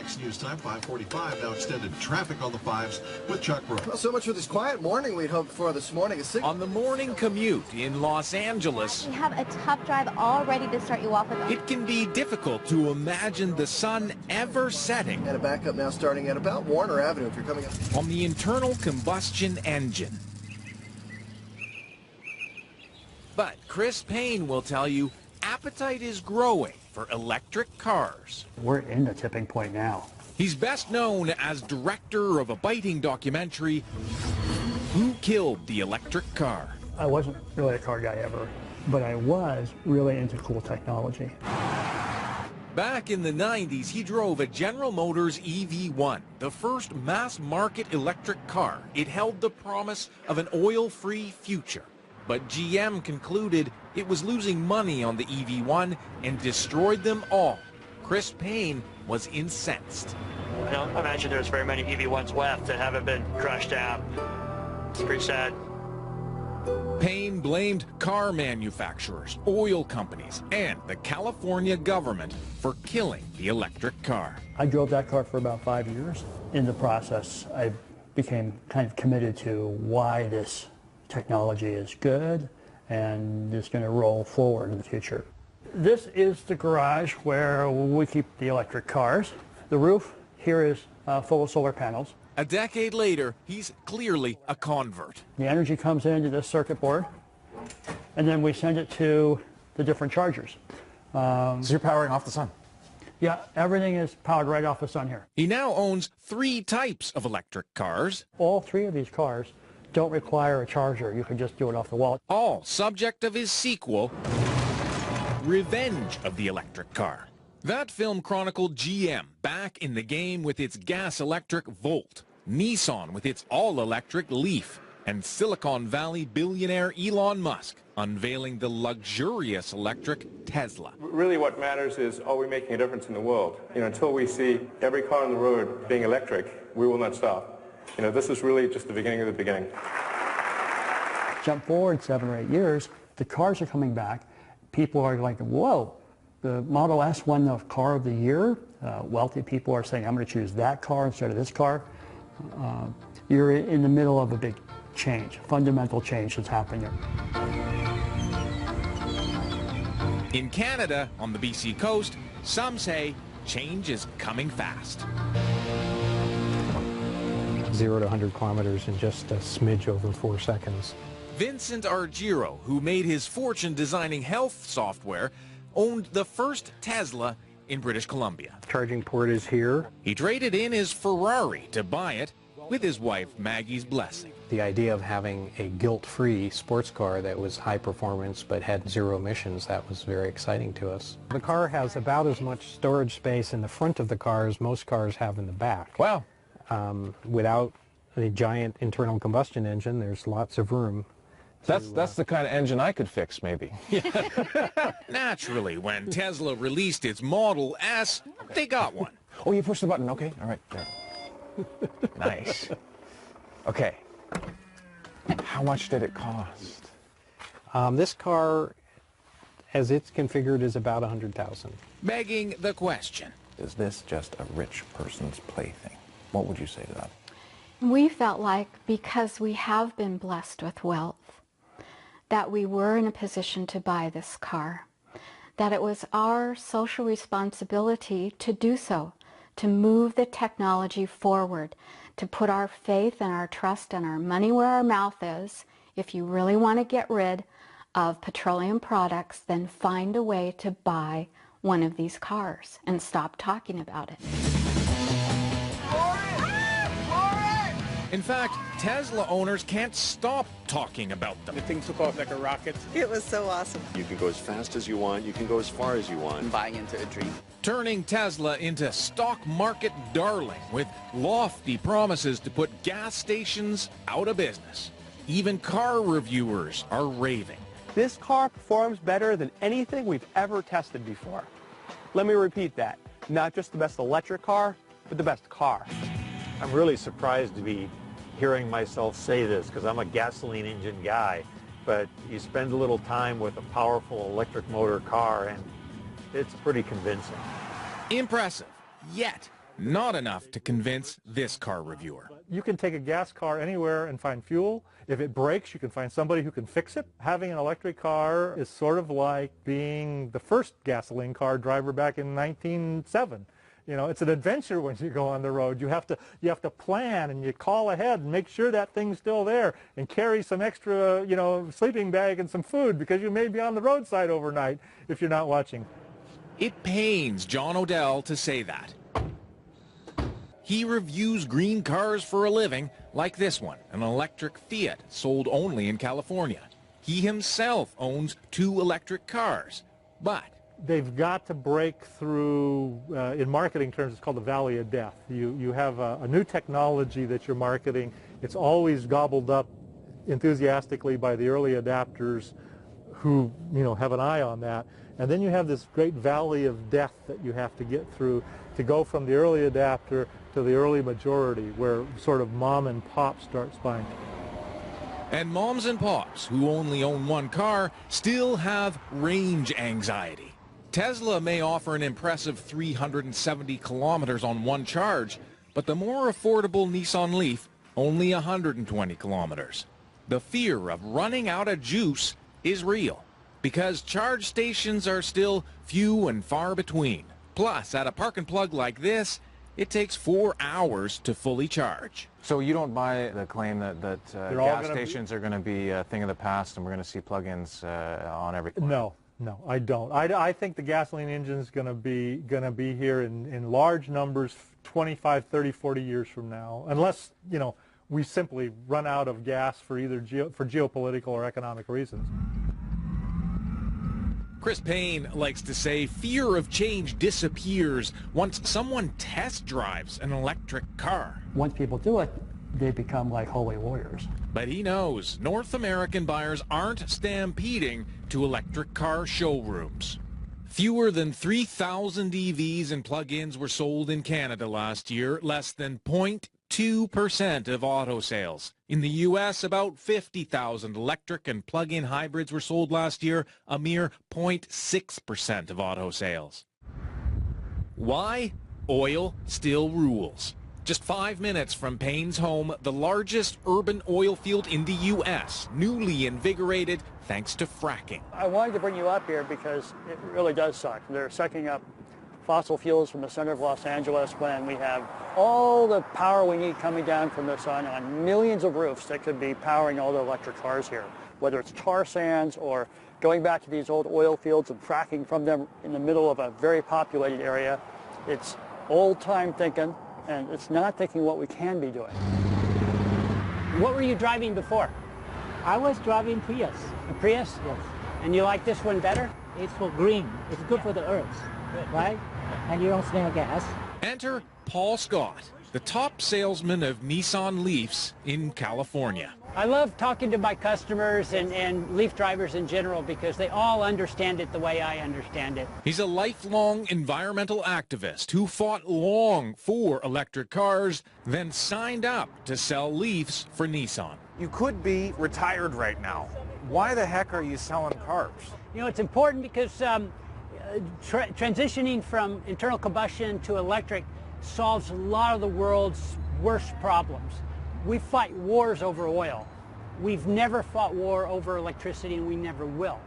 6 News Time, 5:45. Now extended traffic on the 5s with Chuck Brooks. Well, so much for this quiet morning we'd hoped for this morning. On the morning commute in Los Angeles, we have a tough drive all ready to start you off with. It can be difficult to imagine the sun ever setting. And a backup now starting at about Warner Avenue if you're coming up. On the internal combustion engine. But Chris Payne will tell you appetite is growing for electric cars. We're in the tipping point now. He's best known as director of a biting documentary, Who Killed the Electric Car? I wasn't really a car guy ever, but I was really into cool technology. Back in the 90s, he drove a General Motors EV1, the first mass-market electric car. It held the promise of an oil-free future. But GM concluded it was losing money on the EV1 and destroyed them all. Chris Payne was incensed. I don't imagine there's very many EV1s left that haven't been crashed down. It's pretty sad. Payne blamed car manufacturers, oil companies, and the California government for killing the electric car. I drove that car for about 5 years. In the process, I became kind of committed to why this technology is good and is going to roll forward in the future. This is the garage where we keep the electric cars. The roof here is full of solar panels. A decade later, he's clearly a convert. The energy comes into this circuit board, and then we send it to the different chargers. So you're powering off the sun? Yeah, everything is powered right off the sun here. He now owns 3 types of electric cars. All 3 of these cars don't require a charger. You can just do it off the wall. All subject of his sequel, Revenge of the Electric Car. That film chronicled GM back in the game with its gas-electric Volt, Nissan with its all-electric Leaf, and Silicon Valley billionaire Elon Musk unveiling the luxurious electric Tesla. Really what matters is, are we making a difference in the world? Until we see every car on the road being electric, we will not stop. This is really just the beginning of the beginning. Jump forward 7 or 8 years, the cars are coming back. People are like, whoa, the Model S won the car of the year. Wealthy people are saying, I'm going to choose that car instead of this car. You're in the middle of a big change, fundamental change that's happening here. In Canada, on the BC coast, some say change is coming fast. 0 to 100 kilometers in just a smidge over 4 seconds. Vincent Argiro, who made his fortune designing health software, owned the first Tesla in British Columbia. Charging port is here. He traded in his Ferrari to buy it with his wife Maggie's blessing. The idea of having a guilt-free sports car that was high performance but had 0 emissions, that was very exciting to us. The car has about as much storage space in the front of the car as most cars have in the back. Wow. Without the giant internal combustion engine, there's lots of room. That's the kind of engine I could fix, maybe. Naturally, when Tesla released its Model S, they got one. Oh, you pushed the button. Okay, all right. There. Nice. Okay. How much did it cost? This car, as it's configured, is about $100,000. Begging the question. Is this just a rich person's plaything? What would you say to that? We felt like because we have been blessed with wealth, that we were in a position to buy this car, that it was our social responsibility to do so, to move the technology forward, to put our faith and our trust and our money where our mouth is. If you really want to get rid of petroleum products, then find a way to buy one of these cars and stop talking about it. In fact, Tesla owners can't stop talking about them. The thing took off like a rocket. It was so awesome. You can go as fast as you want. You can go as far as you want. I'm buying into a dream. Turning Tesla into stock market darling with lofty promises to put gas stations out of business. Even car reviewers are raving. This car performs better than anything we've ever tested before. Let me repeat that. Not just the best electric car, but the best car. I'm really surprised to be hearing myself say this because I'm a gasoline engine guy, but you spend a little time with a powerful electric motor car and it's pretty convincing. Impressive, yet not enough to convince this car reviewer. You can take a gas car anywhere and find fuel. If it breaks, you can find somebody who can fix it. Having an electric car is sort of like being the first gasoline car driver back in 1907. You know, it's an adventure when you go on the road. You have to plan, and you call ahead and make sure that thing's still there, and carry some extra, you know, sleeping bag and some food, because you may be on the roadside overnight if you're not watching. It pains John Odell to say that. He reviews green cars for a living, like this one, an electric Fiat sold only in California. He himself owns 2 electric cars, but they've got to break through, in marketing terms, it's called the valley of death. You have a new technology that you're marketing. It's always gobbled up enthusiastically by the early adapters who, you know, have an eye on that. And then you have this great valley of death that you have to get through to go from the early adapter to the early majority, where sort of mom and pop starts buying. And moms and pops who only own 1 car still have range anxiety. Tesla may offer an impressive 370 kilometers on 1 charge, but the more affordable Nissan Leaf, only 120 kilometers. The fear of running out of juice is real, because charge stations are still few and far between. Plus, at a park and plug like this, it takes 4 hours to fully charge. So you don't buy the claim that gas stations are going to be a thing of the past and we're going to see plug-ins on every corner? No, I don't. I think the gasoline engine is going to be here in large numbers 25, 30, 40 years from now, unless, you know, we simply run out of gas for either geopolitical or economic reasons. Chris Payne likes to say fear of change disappears once someone test drives an electric car. Once people do it, they become like holy warriors. But he knows North American buyers aren't stampeding to electric car showrooms. Fewer than 3,000 EVs and plug-ins were sold in Canada last year, less than 0.2% of auto sales. In the U.S., about 50,000 electric and plug-in hybrids were sold last year, a mere 0.6% of auto sales. Why? Oil still rules. Just 5 minutes from Payne's home, the largest urban oil field in the U.S., newly invigorated thanks to fracking. I wanted to bring you up here because it really does suck. They're sucking up fossil fuels from the center of Los Angeles when we have all the power we need coming down from the sun on millions of roofs that could be powering all the electric cars here. Whether it's tar sands or going back to these old oil fields and fracking from them in the middle of a very populated area, it's old-time thinking, and it's not thinking what we can be doing. What were you driving before? I was driving Prius. A Prius? Yes. And you like this one better? It's for green. It's good for the earth, right? And you don't smell gas. Enter Paul Scott, the top salesman of Nissan Leafs in California. I love talking to my customers and Leaf drivers in general because they all understand it the way I understand it. He's a lifelong environmental activist who fought long for electric cars, then signed up to sell Leafs for Nissan. You could be retired right now. Why the heck are you selling cars? You know, it's important because transitioning from internal combustion to electric solves a lot of the world's worst problems. We fight wars over oil. We've never fought war over electricity, and we never will.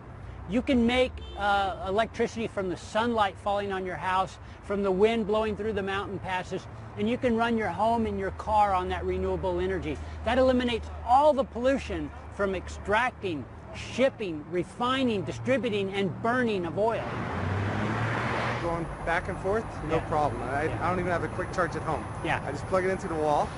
You can make electricity from the sunlight falling on your house, from the wind blowing through the mountain passes, and you can run your home and your car on that renewable energy. That eliminates all the pollution from extracting, shipping, refining, distributing, and burning of oil. Going back and forth, no problem. I don't even have a quick charge at home. Yeah. I just plug it into the wall,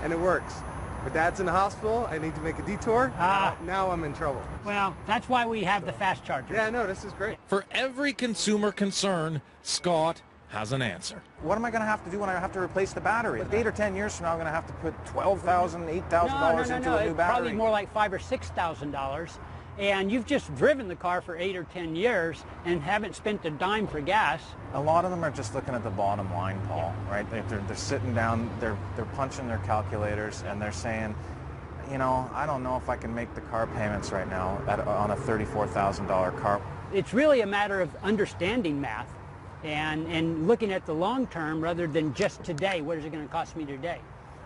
and it works. My dad's in the hospital. I need to make a detour. Now I'm in trouble. Well, that's why we have the fast charger. Yeah, no, this is great. For every consumer concern, Scott has an answer. What am I going to have to do when I have to replace the battery? 8 or 10 years from now, I'm going to have to put $12,000, $8,000 into a new battery. Probably more like $5,000 or $6,000. And you've just driven the car for 8 or 10 years and haven't spent a dime for gas. A lot of them are just looking at the bottom line, Paul, right? They're sitting down, they're punching their calculators, and they're saying, you know, I don't know if I can make the car payments right now on a $34,000 car. It's really a matter of understanding math and looking at the long term rather than just today. What is it going to cost me today?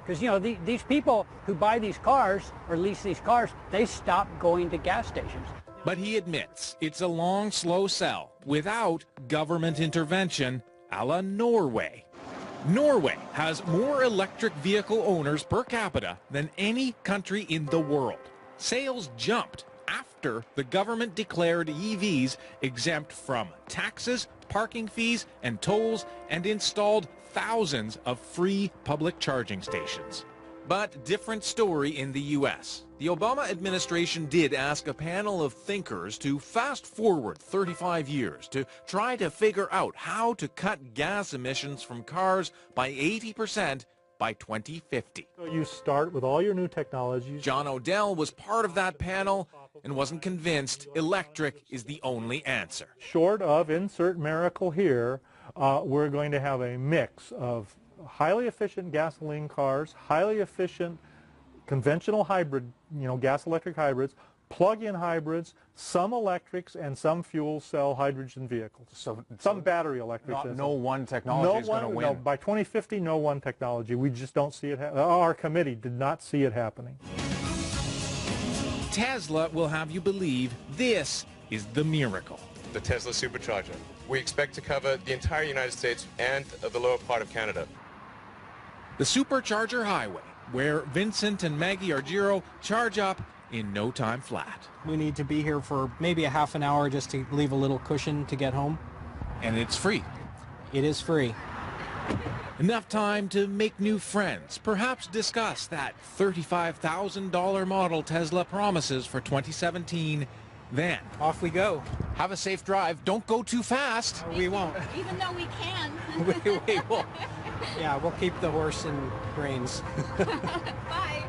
Because, you know, these people who buy these cars or lease these cars, they stop going to gas stations. But he admits it's a long, slow sell without government intervention a la Norway. Norway has more electric vehicle owners per capita than any country in the world. Sales jumped after the government declared EVs exempt from taxes, parking fees, and tolls, and installed thousands of free public charging stations. But different story in the U.S. The Obama administration did ask a panel of thinkers to fast forward 35 years to try to figure out how to cut gas emissions from cars by 80% by 2050. So you start with all your new technologies. John Odell was part of that panel and wasn't convinced electric is the only answer. Short of insert miracle here, we're going to have a mix of highly efficient gasoline cars, highly efficient conventional hybrid, gas-electric hybrids, plug-in hybrids, some electrics, and some fuel cell hydrogen vehicles. So some battery electrics. No one technology is going to win. No, by 2050, no one technology. We just don't see it. Our committee did not see it happening. Tesla will have you believe this is the miracle. The Tesla Supercharger. We expect to cover the entire United States and the lower part of Canada. The Supercharger Highway, where Vincent and Maggie Argiro charge up in no time flat. We need to be here for maybe a half an hour just to leave a little cushion to get home. And it's free. It is free. Enough time to make new friends, perhaps discuss that $35,000 model Tesla promises for 2017. Then off we go. Have a safe drive. Don't go too fast. We won't. Even though we can. we will. Yeah, we'll keep the horse in reins. Bye.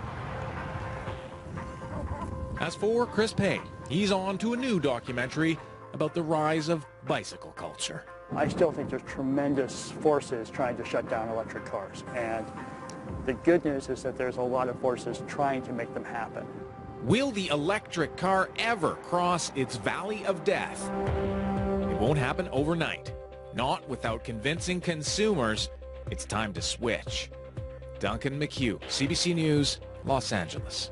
As for Chris Payne, he's on to a new documentary about the rise of bicycle culture. I still think there's tremendous forces trying to shut down electric cars. And the good news is that there's a lot of forces trying to make them happen. Will the electric car ever cross its valley of death? It won't happen overnight. Not without convincing consumers it's time to switch. Duncan McHugh, CBC News, Los Angeles.